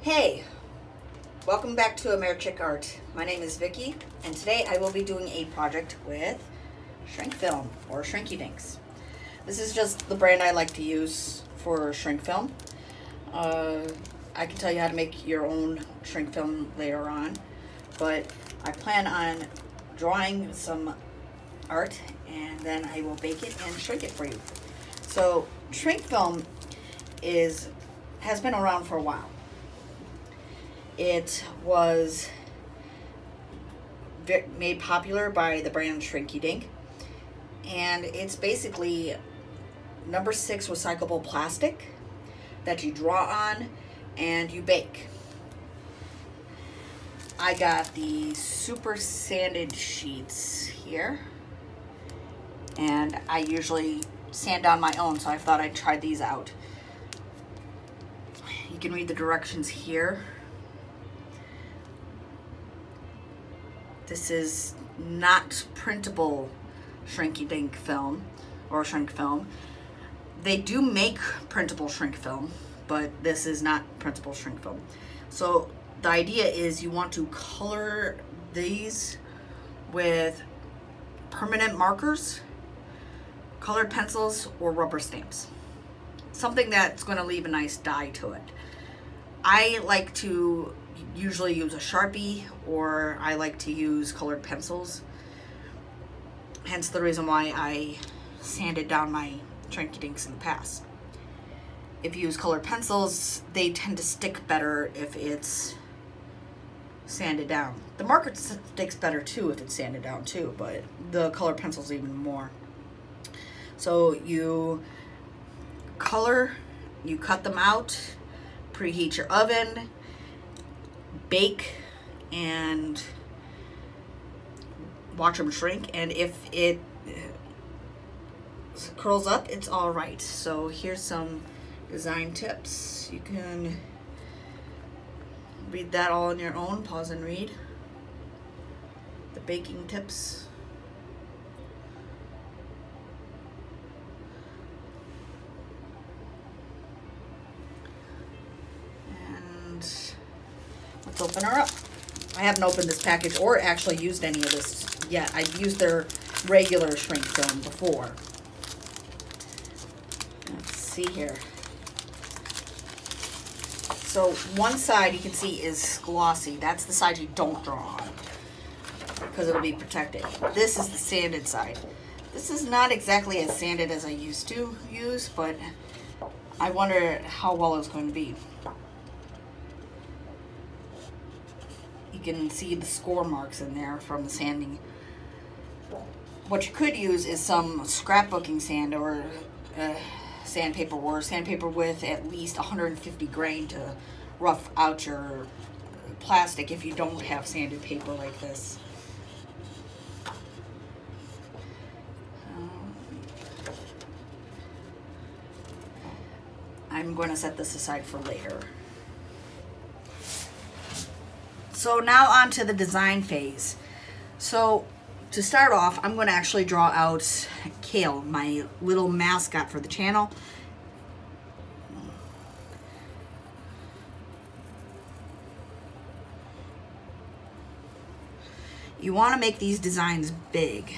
Hey, welcome back to Americhick Art. My name is Vicky, and today I will be doing a project with shrink film or Shrinky Dinks. This is just the brand I like to use for shrink film. I can tell you how to make your own shrink film later on, but I plan on drawing some art and then I will bake it and shrink it for you. So shrink film has been around for a while. It was made popular by the brand Shrinky Dink, and it's basically number 6 recyclable plastic that you draw on and you bake. I got the super sanded sheets here, and I usually sand down my own, so I thought I'd try these out. You can read the directions here. This is not printable Shrinky Dink film or shrink film. They do make printable shrink film, but this is not printable shrink film. So the idea is you want to color these with permanent markers, colored pencils, or rubber stamps. Something that's going to leave a nice dye to it. I like to usually use a Sharpie, or I like to use colored pencils. Hence the reason why I sanded down my Shrinky Dinks in the past. If you use colored pencils, they tend to stick better if it's sanded down. The marker sticks better too if it's sanded down too, but the colored pencils even more. So you color, you cut them out, preheat your oven, bake, and watch them shrink, and if it curls up, it's all right. So here's some design tips. You can read that all on your own. Pause and read the baking tips. And let's open her up. I haven't opened this package or actually used any of this yet. I've used their regular shrink film before. Let's see here. So one side you can see is glossy. That's the side you don't draw on because it'll be protected. This is the sanded side. This is not exactly as sanded as I used to use, but I wonder how well it's going to be. You can see the score marks in there from the sanding. What you could use is some scrapbooking sand or sandpaper, or sandpaper with at least 150 grain to rough out your plastic if you don't have sanded paper like this. I'm going to set this aside for later. So now on to the design phase. So to start off, I'm going to actually draw out Kale, my little mascot for the channel. You want to make these designs big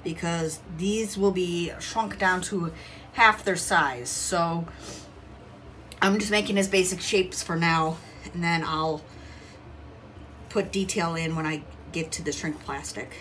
because these will be shrunk down to half their size. So I'm just making his basic shapes for now, and then I'll put detail in when I get to the shrink plastic.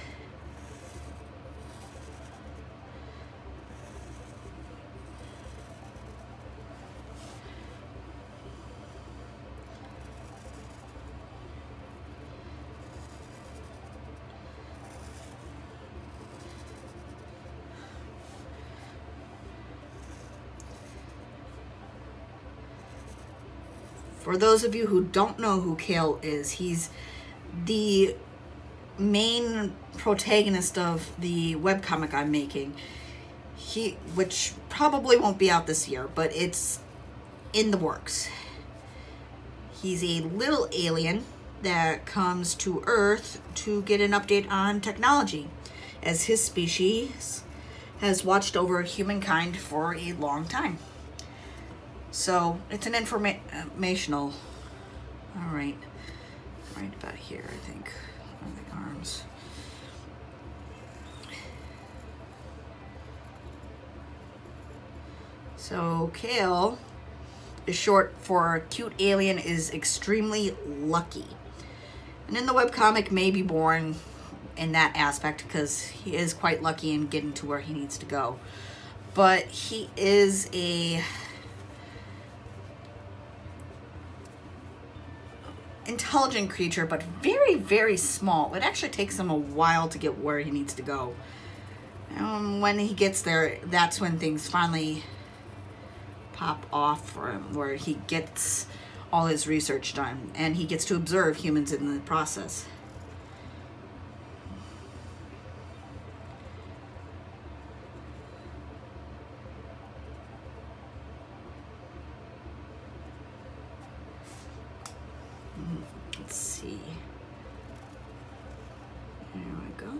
For those of you who don't know who Kale is, he's the main protagonist of the webcomic I'm making. Which probably won't be out this year, but it's in the works. He's a little alien that comes to Earth to get an update on technology, as his species has watched over humankind for a long time. So it's an informational. All right, right about here, I think, on the arms. So Kale is short for cute alien is extremely lucky. And in the webcomic may be born in that aspect because he is quite lucky in getting to where he needs to go. But he is a intelligent creature, but very, very small. It actually takes him a while to get where he needs to go. And when he gets there, that's when things finally pop off for him, where he gets all his research done and he gets to observe humans in the process. Let's see. There we go.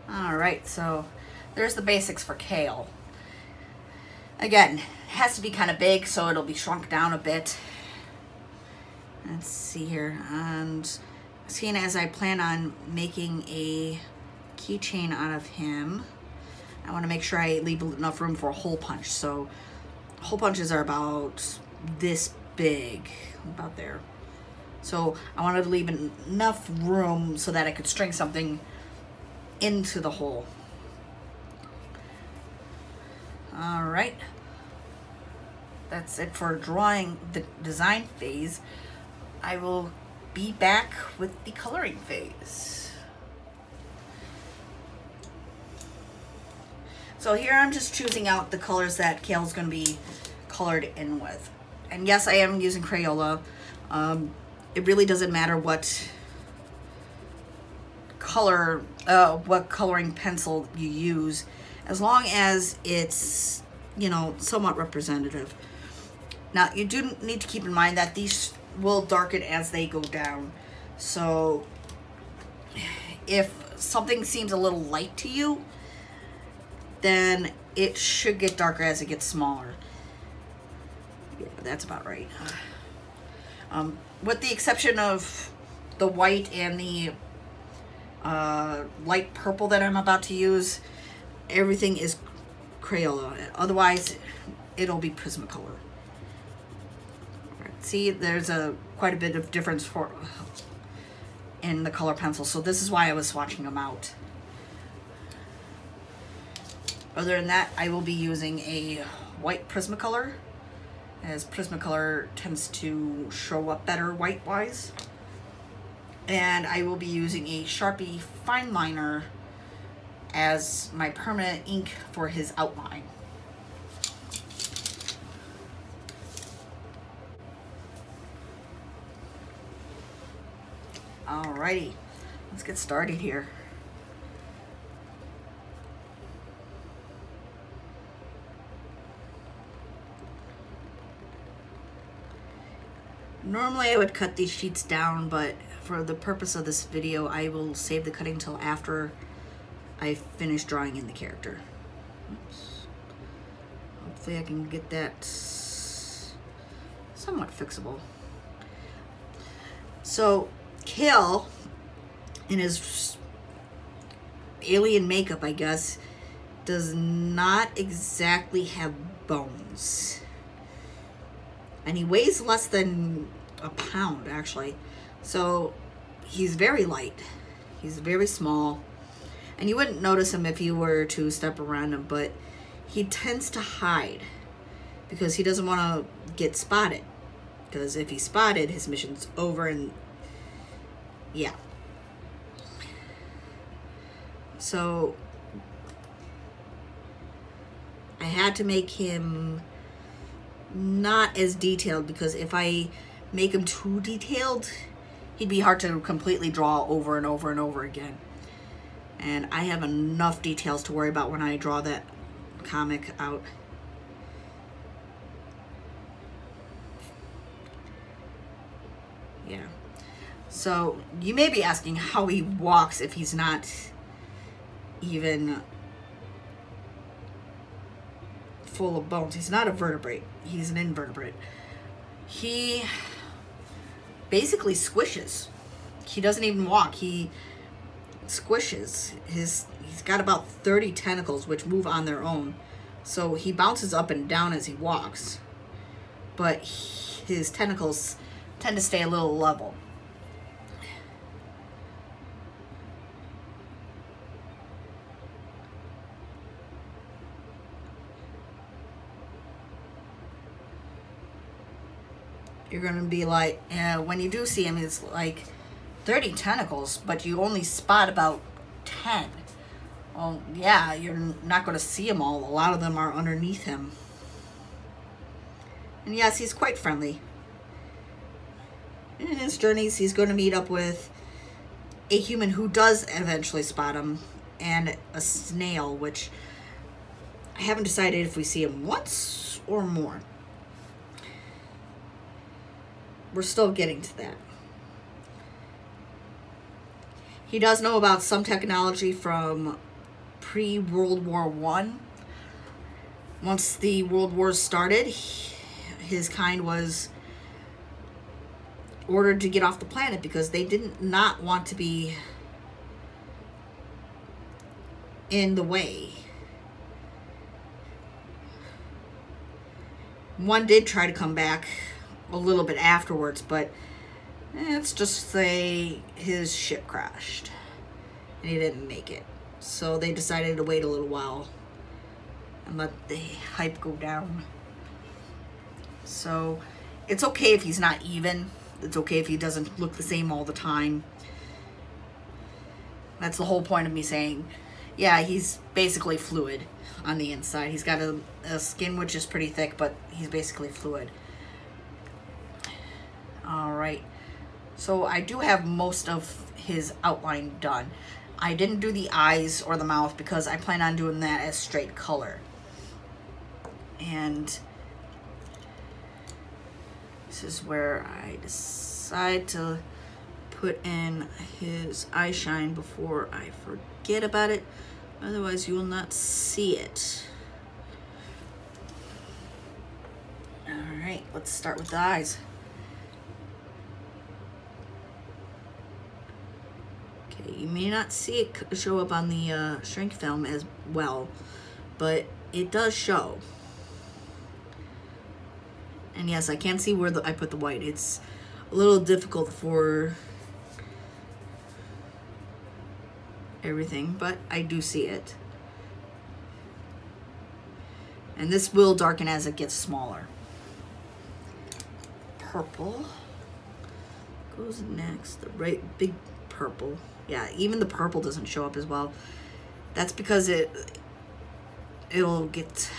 All right, so there's the basics for Kale. Again, it has to be kind of big, so it'll be shrunk down a bit. Let's see here, and seeing as I plan on making a keychain out of him, I want to make sure I leave enough room for a hole punch. So hole punches are about this big, about there. So I wanted to leave enough room so that I could string something into the hole. All right, that's it for drawing the design phase. I will be back with the coloring phase. So here I'm just choosing out the colors that Kale's going to be colored in with. And yes, I am using Crayola. It really doesn't matter what color, what coloring pencil you use, as long as it's, you know, somewhat representative. Now, you do need to keep in mind that these will darken as they go down. So if something seems a little light to you, then it should get darker as it gets smaller. Yeah, that's about right. With the exception of the white and the light purple that I'm about to use, everything is Crayola. Otherwise, it'll be Prismacolor. See, there's quite a bit of difference in the color pencil, so this is why I was swatching them out. Other than that, I will be using a white Prismacolor, as Prismacolor tends to show up better white-wise. And I will be using a Sharpie fineliner as my permanent ink for his outline. Alrighty, let's get started here. Normally I would cut these sheets down, but for the purpose of this video, I will save the cutting till after I finish drawing in the character. Oops. Hopefully I can get that somewhat fixable. So Kale, in his alien makeup, I guess, does not exactly have bones. And he weighs less than a pound, actually. So he's very light. He's very small. And you wouldn't notice him if you were to step around him, but he tends to hide because he doesn't want to get spotted. Because if he's spotted, his mission's over, and yeah. So I had to make him not as detailed, because if I make him too detailed, he'd be hard to completely draw over and over and over again. And I have enough details to worry about when I draw that comic out. Yeah. So you may be asking how he walks if he's not even full of bones. He's not a vertebrate. He's an invertebrate. He basically squishes. He doesn't even walk. He squishes. He's got about 30 tentacles which move on their own. So he bounces up and down as he walks. But his tentacles tend to stay a little level. You're going to be like, when you do see him, it's like 30 tentacles, but you only spot about 10. Well, yeah, you're not going to see them all. A lot of them are underneath him. And yes, he's quite friendly. In his journeys, he's going to meet up with a human who does eventually spot him, and a snail, which I haven't decided if we see him once or more. We're still getting to that. He does know about some technology from pre-World War I. Once the World Wars started, his kind was ordered to get off the planet because they did not want to be in the way. One did try to come back a little bit afterwards, but let's just say his ship crashed and he didn't make it. So they decided to wait a little while and let the hype go down. So it's okay if he's not even. It's okay if he doesn't look the same all the time. That's the whole point of me saying, yeah, he's basically fluid on the inside. He's got a skin which is pretty thick, but he's basically fluid. All right, so I do have most of his outline done. I didn't do the eyes or the mouth because I plan on doing that as straight color. And this is where I decide to put in his eye shine before I forget about it. Otherwise, you will not see it. All right, let's start with the eyes. Okay, you may not see it show up on the shrink film as well, but it does show. And yes, I can see where I put the white. It's a little difficult for everything, but I do see it. And this will darken as it gets smaller. Purple goes next, the right big purple. Yeah, even the purple doesn't show up as well. That's because it'll get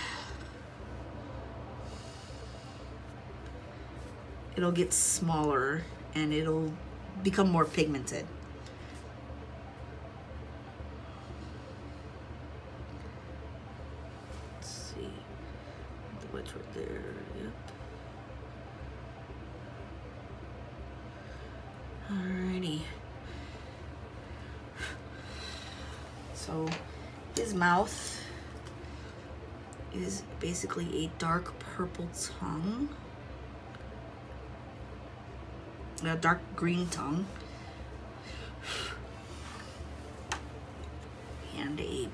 smaller and it'll become more pigmented. Let's see. The white's right there. Yep. Alrighty. So his mouth is basically a dark purple tongue. A dark green tongue. And a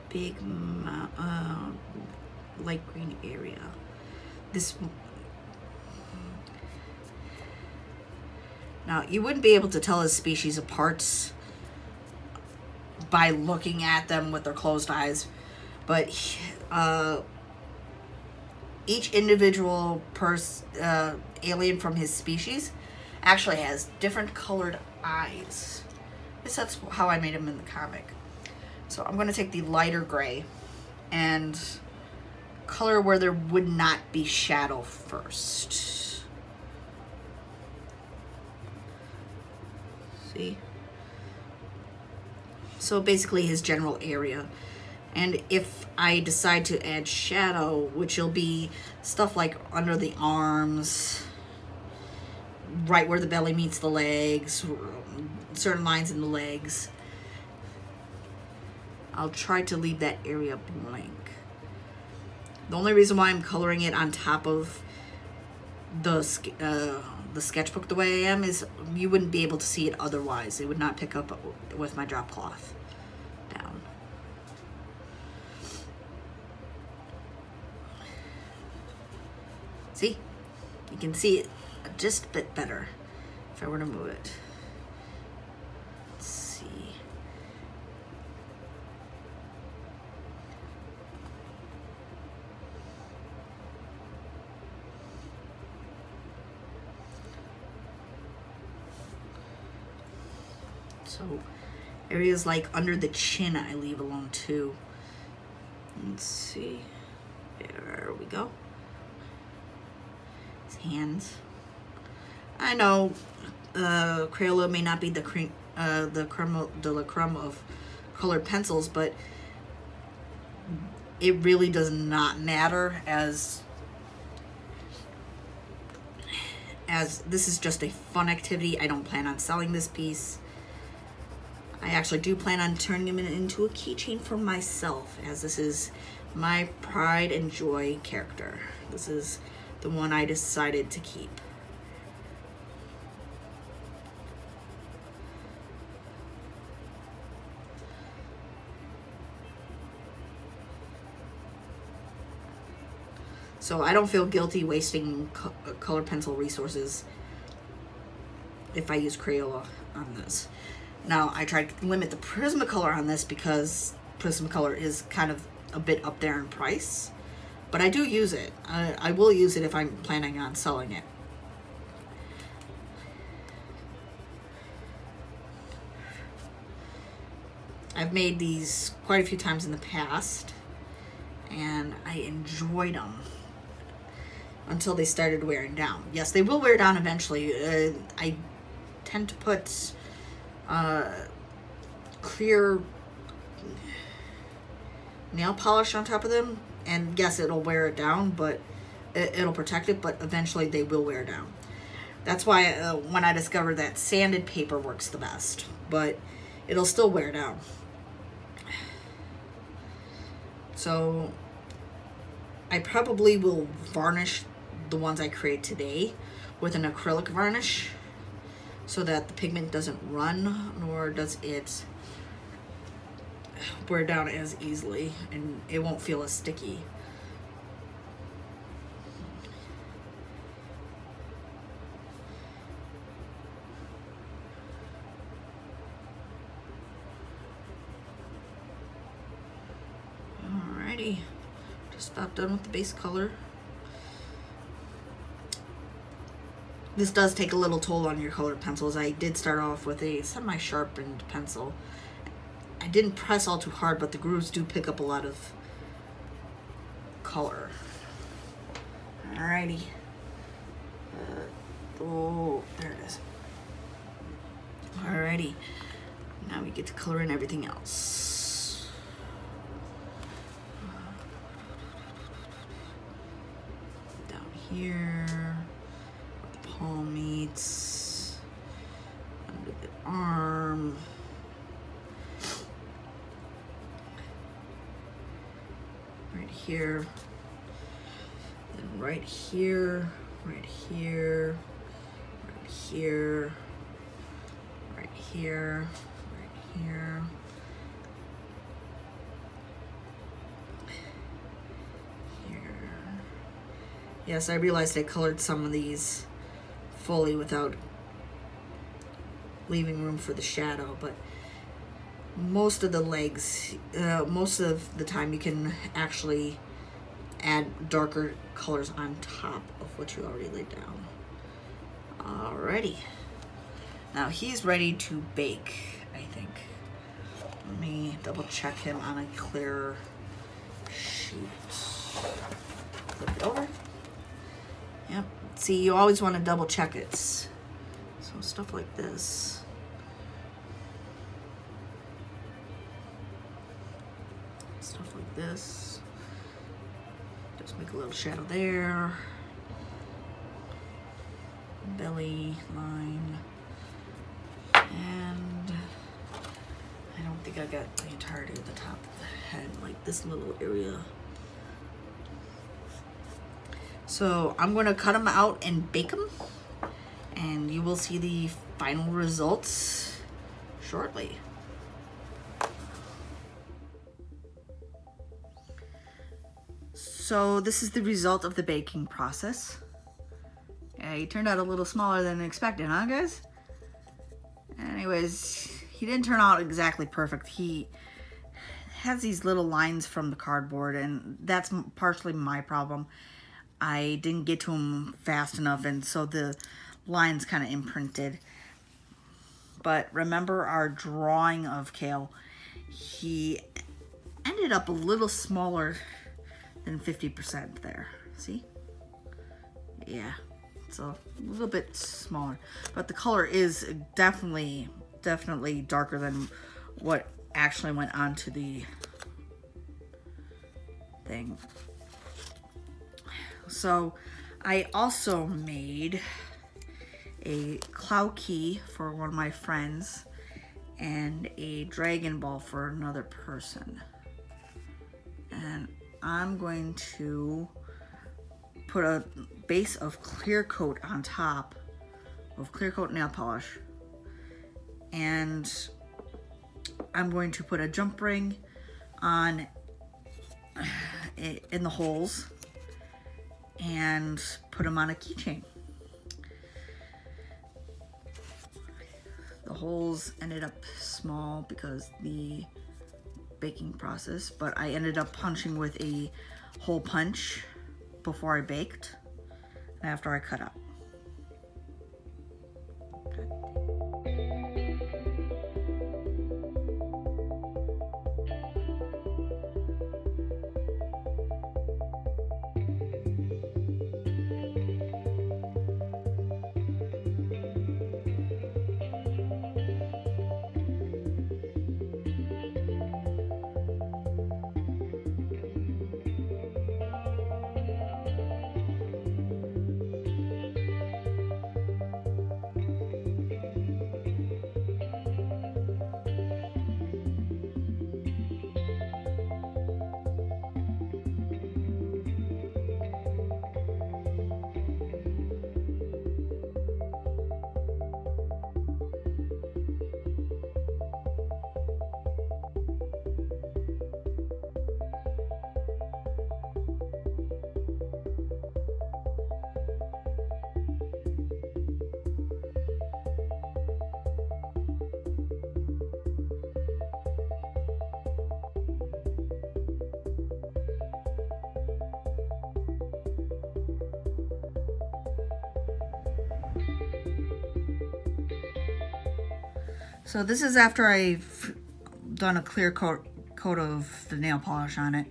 big light green area. Now, you wouldn't be able to tell his species apart by looking at them with their closed eyes. But each individual alien from his species actually has different colored eyes. At least that's how I made him in the comic. So I'm going to take the lighter gray and color where there would not be shadow first. See? So basically his general area. And if I decide to add shadow, which will be stuff like under the arms, right where the belly meets the legs, certain lines in the legs, I'll try to leave that area blank. The only reason why I'm coloring it on top of the sketchbook the way I am is you wouldn't be able to see it otherwise. It would not pick up with my drop cloth down. See? You can see it just a bit better if I were to move it. Let's see. So areas like under the chin I leave alone too. Let's see. There we go. His hands. I know Crayola may not be the creme de la creme of colored pencils, but it really does not matter as this is just a fun activity. I don't plan on selling this piece. I actually do plan on turning him into a keychain for myself, as this is my pride and joy character. This is the one I decided to keep. So I don't feel guilty wasting color pencil resources if I use Crayola on this. Now, I tried to limit the Prismacolor on this because Prismacolor is kind of a bit up there in price. But I do use it. I will use it if I'm planning on selling it. I've made these quite a few times in the past, and I enjoyed them until they started wearing down. Yes, they will wear down eventually. I tend to put clear nail polish on top of them, and yes, it'll wear it down, but it'll protect it, but eventually they will wear down. That's why when I discovered that sanded paper works the best, but it'll still wear down. So I probably will varnish the ones I create today with an acrylic varnish so that the pigment doesn't run, nor does it wear down as easily, and it won't feel as sticky. Alrighty, just about done with the base color. This does take a little toll on your colored pencils. I did start off with a semi-sharpened pencil. I didn't press all too hard, but the grooves do pick up a lot of color. Alrighty. Oh, there it is. Alrighty. Now we get to color in everything else. Down here, where the palm meets, under the arm. Right here, then right here, right here, right here, right here, right here. Here. Yes, I realized I colored some of these fully without leaving room for the shadow, but most of the legs, most of the time you can actually add darker colors on top of what you already laid down. Alrighty. Now he's ready to bake, I think. Let me double check him on a clear sheet. Flip it over. Yep. See, you always want to double check it. So stuff like this. Stuff like this. Just make a little shadow there. Belly line. And I don't think I got the entirety of the top of the head, like this little area. So I'm going to cut them out and bake them, and you will see the final results shortly. So this is the result of the baking process. Yeah, he turned out a little smaller than expected, huh guys? Anyways, he didn't turn out exactly perfect. He has these little lines from the cardboard, and that's partially my problem. I didn't get to him fast enough, and so the lines kind of imprinted. But remember our drawing of Kale, he ended up a little smaller than 50% there. See? Yeah, it's a little bit smaller, but the color is definitely darker than what actually went onto the thing. So I also made a cloud key for one of my friends and a dragon ball for another person. And I'm going to put a base of clear coat on top of clear coat nail polish. And I'm going to put a jump ring on in the holes and put them on a keychain. The holes ended up small because the baking process, but I ended up punching with a hole punch before I baked and after I cut up. So this is after I've done a clear coat of the nail polish on it.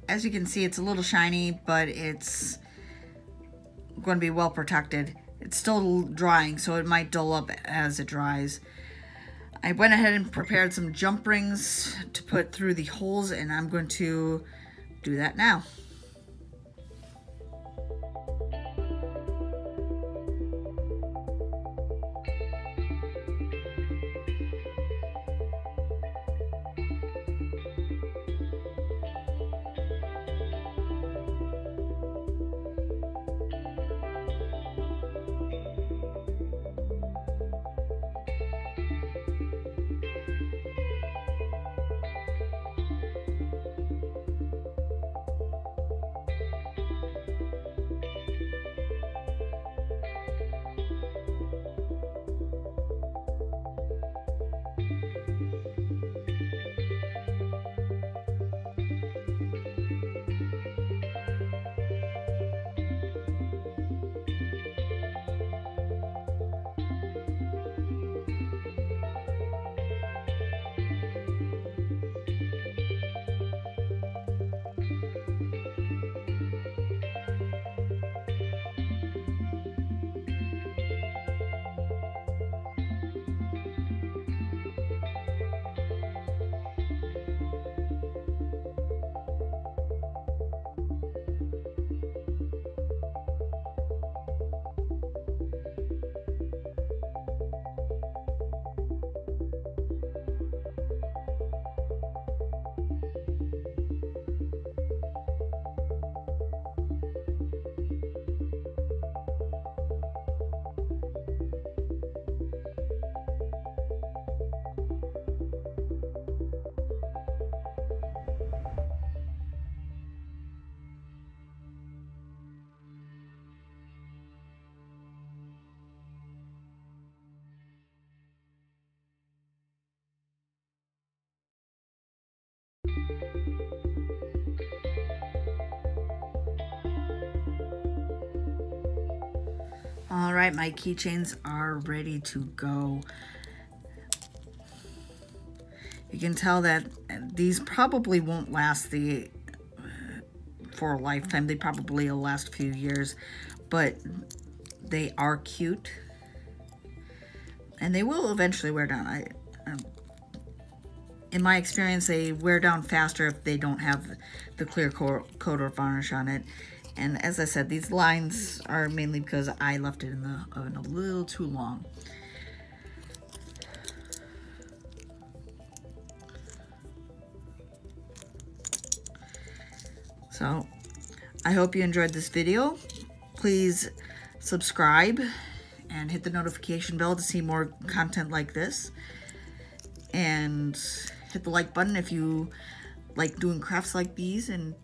As you can see, it's a little shiny, but it's going to be well protected. It's still drying, so it might dull up as it dries. I went ahead and prepared some jump rings to put through the holes, and I'm going to do that now. All right, my keychains are ready to go. You can tell that these probably won't last for a lifetime. They probably will last a few years, but they are cute. And they will eventually wear down. In my experience, they wear down faster if they don't have the clear coat or varnish on it. And as I said, these lines are mainly because I left it in the oven a little too long. So, I hope you enjoyed this video. Please subscribe and hit the notification bell to see more content like this. And hit the like button if you like doing crafts like these and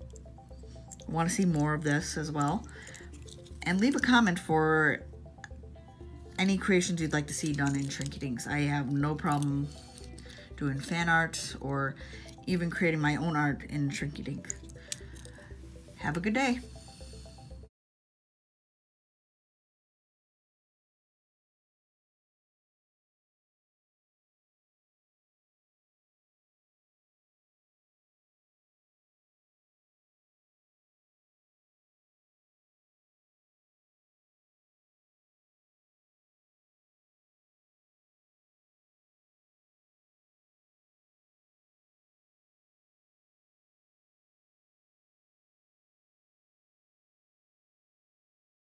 want to see more of this as well. And leave a comment for any creations you'd like to see done in Shrinky Dinks. I have no problem doing fan art or even creating my own art in Shrinky Dink. Have a good day.